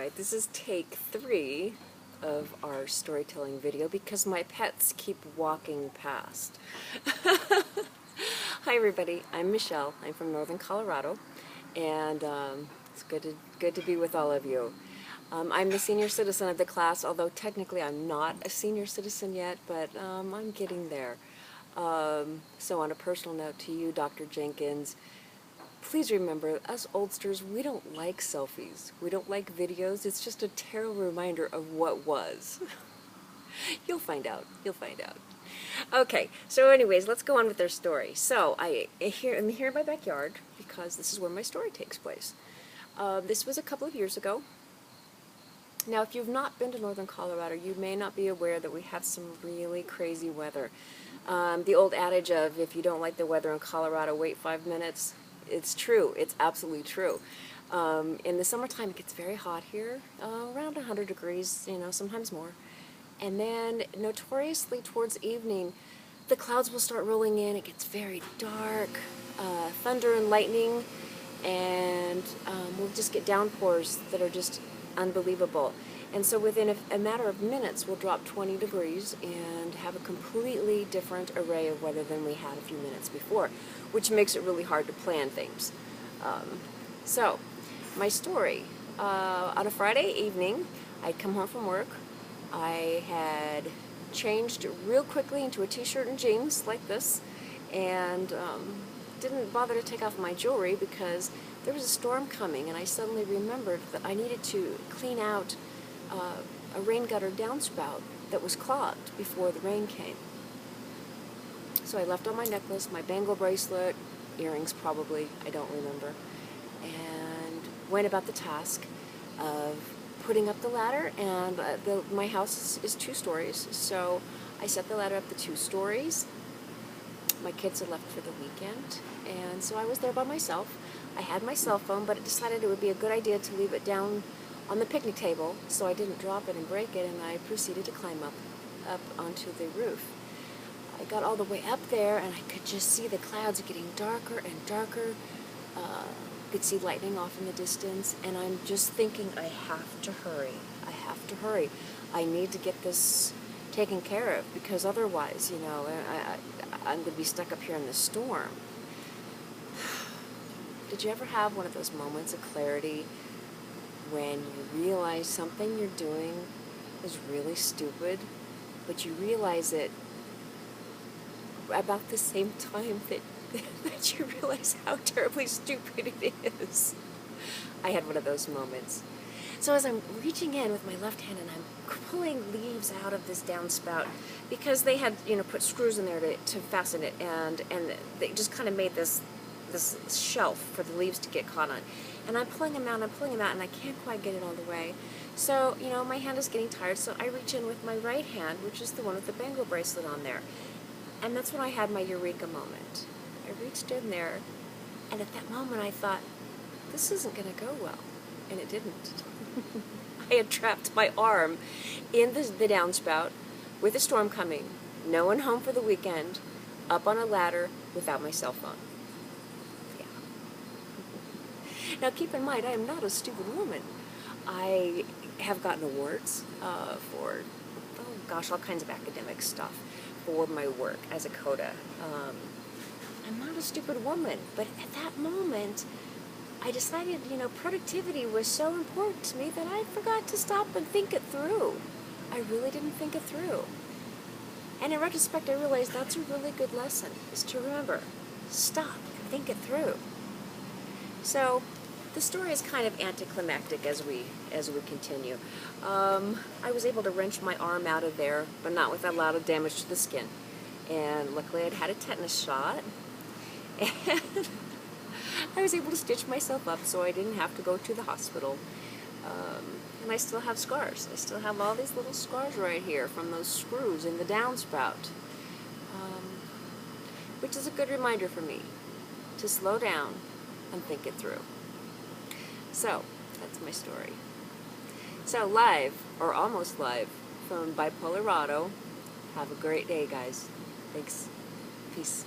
Alright, this is take 3 of our storytelling video because my pets keep walking past. Hi everybody, I'm Michelle. I'm from Northern Colorado, and it's good to be with all of you. I'm the senior citizen of the class, although technically I'm not a senior citizen yet, but I'm getting there. So on a personal note to you, Dr. Jenkins, please remember, us oldsters, we don't like selfies. We don't like videos. It's just a terrible reminder of what was. You'll find out. You'll find out. Okay, so anyways, let's go on with their story. So I'm here in my backyard because this is where my story takes place. This was a couple of years ago. Now, if you've not been to Northern Colorado, you may not be aware that we have some really crazy weather. The old adage of, if you don't like the weather in Colorado, wait 5 minutes. It's true. It's absolutely true. In the summertime, it gets very hot here, around 100 degrees, sometimes more. And then, notoriously, towards evening, the clouds will start rolling in. It gets very dark, thunder and lightning, and we'll just get downpours that are just unbelievable. And so within a matter of minutes, we'll drop 20 degrees and have a completely different array of weather than we had a few minutes before, which makes it really hard to plan things. So, my story. On a Friday evening, I'd come home from work. I had changed real quickly into a t-shirt and jeans like this, and didn't bother to take off my jewelry because there was a storm coming, and I suddenly remembered that I needed to clean out a rain gutter downspout that was clogged before the rain came. So I left on my necklace, my bangle bracelet, earrings probably, I don't remember, and went about the task of putting up the ladder. And my house is 2 stories, so I set the ladder up to 2 stories. My kids had left for the weekend, and so I was there by myself. I had my cell phone, but I decided it would be a good idea to leave it down on the picnic table so I didn't drop it and break it, and I proceeded to climb up onto the roof. I got all the way up there, and I could just see the clouds getting darker and darker. Could see lightning off in the distance, and I'm just thinking, I have to hurry. I have to hurry. I need to get this taken care of, because otherwise, I'm going to be stuck up here in the storm. Did you ever have one of those moments of clarity when you realize something you're doing is really stupid, but you realize it about the same time that you realize how terribly stupid it is? I had one of those moments. So as I'm reaching in with my left hand and I'm pulling leaves out of this downspout, because they had, put screws in there to fasten it, and they just kind of made this shelf for the leaves to get caught on. And I'm pulling them out, and I can't quite get it all the way. So, my hand is getting tired, so I reach in with my right hand, which is the one with the bangle bracelet on there. And that's when I had my eureka moment. I reached in there, and at that moment I thought, this isn't going to go well. And it didn't. I had trapped my arm in the downspout with a storm coming, no one home for the weekend, up on a ladder without my cell phone. Yeah. Now keep in mind, I am not a stupid woman. I have gotten awards for, all kinds of academic stuff for my work as a coda. I'm not a stupid woman, but at that moment, I decided, productivity was so important to me that I forgot to stop and think it through. I really didn't think it through. And in retrospect, I realized that's a really good lesson, is to remember, stop and think it through. So, the story is kind of anticlimactic as we continue. I was able to wrench my arm out of there, but not without a lot of damage to the skin. And luckily I'd had a tetanus shot, and I was able to stitch myself up so I didn't have to go to the hospital. And I still have scars. I still have all these little scars right here from those screws in the downspout. Which is a good reminder for me to slow down and think it through. So, that's my story. So, live, or almost live, from Bipolarado. Have a great day, guys. Thanks. Peace.